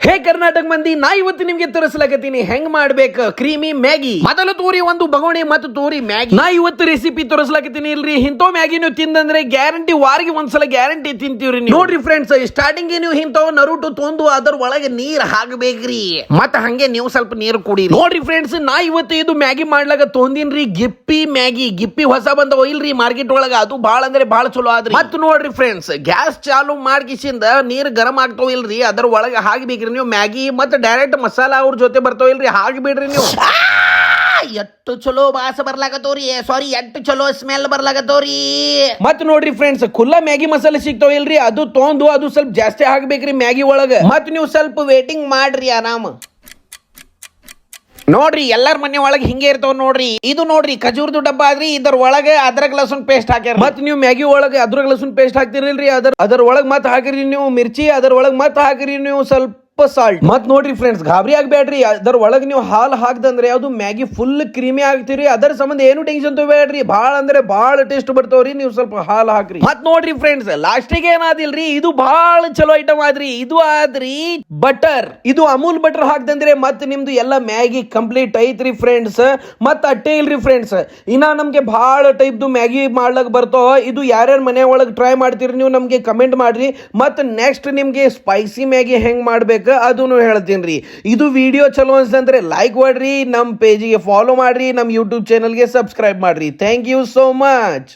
ಹೇ ಕರ್ನಾಟಕ ಮಂದಿ, ನಾ ಇವತ್ತು ನಿಮ್ಗೆ ತೋರಿಸ್ಲಾಕತ್ತೀನಿ ಹೆಂಗ್ ಮಾಡ್ಬೇಕು ಕ್ರೀಮಿ ಮ್ಯಾಗಿ. ಮೊದಲು ತೋರಿ ಒಂದು ಬಗೋಣಿ ಮತ್ತು ತೋರಿ ಮ್ಯಾಗಿ. ನಾ ಇವತ್ತು ರೆಸಿಪಿ ತೋರಿಸ್ಲಾಕತ್ತೀನಿ ಇಲ್ರಿ. ಇಂಥವ್ ಮ್ಯಾಗಿ ನೀವು ತಿಂದಂದ್ರೆ ಗ್ಯಾರಂಟಿ ವಾರಿಗೆ ಒಂದ್ಸಲ ಗ್ಯಾರಂಟಿ ತಿಂತೀವ್ರಿ ನೀವು. ನೋಡ್ರಿ ಫ್ರೆಂಡ್ಸ್, ಸ್ಟಾರ್ಟಿಂಗ್ ನೀವು ಇಂಥವ್ ನರುಟು ತೊಂದು ಅದರ ಒಳಗೆ ನೀರ್ ಹಾಕಬೇಕ್ರಿ. ಮತ್ತ ಹಂಗೆ ನೀವು ಸ್ವಲ್ಪ ನೀರು ಕುಡಿ. ನೋಡ್ರಿ ಫ್ರೆಂಡ್ಸ್, ನಾ ಇವತ್ತು ಇದು ಮ್ಯಾಗಿ ಮಾಡ್ಲಾಕ ತೊಂದಿನ್ರಿ ಗಿಪ್ಪಿ ಮ್ಯಾಗಿ. ಗಿಪ್ಪಿ ಹೊಸ ಬಂದವ ಇಲ್ರಿ ಮಾರ್ಕೆಟ್ ಒಳಗ, ಅದು ಬಾಳ ಅಂದ್ರೆ ಬಾಳ ಚಲೋ ಆದ್ರಿ. ಮತ್ ನೋಡ್ರಿ ಫ್ರೆಂಡ್ಸ್, ಗ್ಯಾಸ್ ಚಾಲು ಮಾಡ್ಕಿಸಿಂದ ನೀರ್ ಗರಂ ಆಗ್ತಾವ ಇಲ್ರಿ, ಅದರ ಒಳಗೆ ಹಾಕ್ಬೇಕ್ರಿ ನೀವು ಮ್ಯಾಗಿ. ಮತ್ತೆ ಡೈರೆಕ್ಟ್ ಮಸಾಲಾ ಅವ್ರ ಜೊತೆ ಬರ್ತಾವ ಇಲ್ರಿ, ಹಾಕ್ಬಿಡ್ರಿ ನೀವು. ಎಟ್ಟು ಚಲೋ ವಾಸ ಬರ್ಲಾಕತ್ತವ್ರಿ, ಸಾರಿ ಎಟ್ಟು ಚಲೋ ಸ್ಮೆಲ್ ಬರ್ಲಾಕತ್ತವ್ರಿ. ಮತ್ ನೋಡ್ರಿ ಫ್ರೆಂಡ್ಸ್, ಖುಲ್ಲಾ ಮ್ಯಾಗಿ ಮಸಾಲೆ ಸಿಗ್ತಾವ ಇಲ್ರಿ, ಅದು ತೊಂದು ಅದು ಸ್ವಲ್ಪ ಜಾಸ್ತಿ ಹಾಕ್ಬೇಕ್ರಿ ಮ್ಯಾಗಿ ಒಳಗ. ಮತ್ ನೀವು ಸ್ವಲ್ಪ ವೇಟಿಂಗ್ ಮಾಡ್ರಿ ಆರಾಮ್. ನೋಡ್ರಿ ಎಲ್ಲಾರ ಮನೆ ಒಳಗೆ ಹಿಂಗೆ ಇರ್ತಾವ ನೋಡ್ರಿ. ಇದು ನೋಡ್ರಿ ಖಜೂರ್ದು ಡಬ್ಬ ಆದ್ರಿ, ಇದರ ಒಳಗೆ ಅದ್ರಕ್ ಲಸುನ್ ಪೇಸ್ಟ್ ಹಾಕ್ಯಾರ. ಮತ್ ನೀವು ಮ್ಯಾಗಿ ಒಳಗೆ ಅದ್ರಕ್ ಲಸುನ್ ಪೇಸ್ಟ್ ಹಾಕ್ತಿರಿಲ್ರಿ, ಅದರ ಒಳಗ್ ಮತ್ ಹಾಕಿರಿ ನೀವು ಮಿರ್ಚಿ, ಅದರ ಒಳಗ್ ಮತ್ ಹಾಕಿರಿ ನೀವು ಸ್ವಲ್ಪ ಸಾಲ್ಟ್. ಮತ್ ನೋಡ್ರಿ ಫ್ರೆಂಡ್ಸ್, ಗಾಬರಿ ಆಗ್ಬೇಡ್ರಿ, ಅದರ ಒಳಗೆ ನೀವು ಹಾಲು ಹಾಕ್ದಂದ್ರೆ ಅದು ಮ್ಯಾಗಿ ಫುಲ್ ಕ್ರೀಮಿ ಆಗ್ತಿರಿ. ಅದರ ಸಂಬಂಧ ಏನು ಟೆನ್ಷನ್ ತಗೋಬೇಡ್ರಿ, ಬಾಳ ಅಂದ್ರೆ ಬಾಳ ಟೇಸ್ಟ್ ಬರ್ತಾವ್ರಿ. ನೀವು ಸ್ವಲ್ಪ ಹಾಲು ಹಾಕ್ರಿ. ಮತ್ ನೋಡ್ರಿ ಫ್ರೆಂಡ್ಸ್, ಲಾಸ್ಟಿಗೆ ಏನಾದಿಲ್ರಿ, ಇದು ಬಾಳ ಚಲೋ ಐಟಮ್ ಆದ್ರಿ. ಇದು ಆದ್ರಿ ಬಟರ್. ಇದು ಅಮೂಲ್ ಬಟರ್ ಹಾಕ್ದಂದ್ರೆ ಮತ್ ನಿಮ್ದು ಎಲ್ಲ ಮ್ಯಾಗಿ ಕಂಪ್ಲೀಟ್ ಐತ್ರಿ ಫ್ರೆಂಡ್ಸ್. ಮತ್ ಅಟ್ಟೆ ಇಲ್ರಿ ಫ್ರೆಂಡ್ಸ್, ಇನ್ನ ನಮ್ಗೆ ಬಾಳ ಟೈಪ್ದು ಮ್ಯಾಗಿ ಮಾಡ್ಲಕ್ ಬರ್ತಾವ. ಇದು ಯಾರ್ಯಾರ ಮನೆ ಒಳಗೆ ಟ್ರೈ ಮಾಡ್ತೀರಿ ನೀವು ನಮ್ಗೆ ಕಮೆಂಟ್ ಮಾಡ್ರಿ. ಮತ್ ನೆಕ್ಸ್ಟ್ ನಿಮ್ಗೆ ಸ್ಪೈಸಿ ಮ್ಯಾಗಿ ಹೆಂಗ್ ಮಾಡ್ಬೇಕು ಅದನ್ನು ಹೇಳ್ತೀನಿ. ಇದು ವಿಡಿಯೋ ಚಲೋ ಅನ್ಸಂದ್ರೆ ಲೈಕ್ ಮಾಡ್ರಿ, ನಮ್ಮ ಪೇಜಿಗೆ ಫಾಲೋ ಮಾಡ್ರಿ, ನಮ್ಮ ಯೂಟ್ಯೂಬ್ ಚಾನಲ್ಗೆ ಸಬ್ಸ್ಕ್ರೈಬ್ ಮಾಡ್ರಿ. Thank you so much.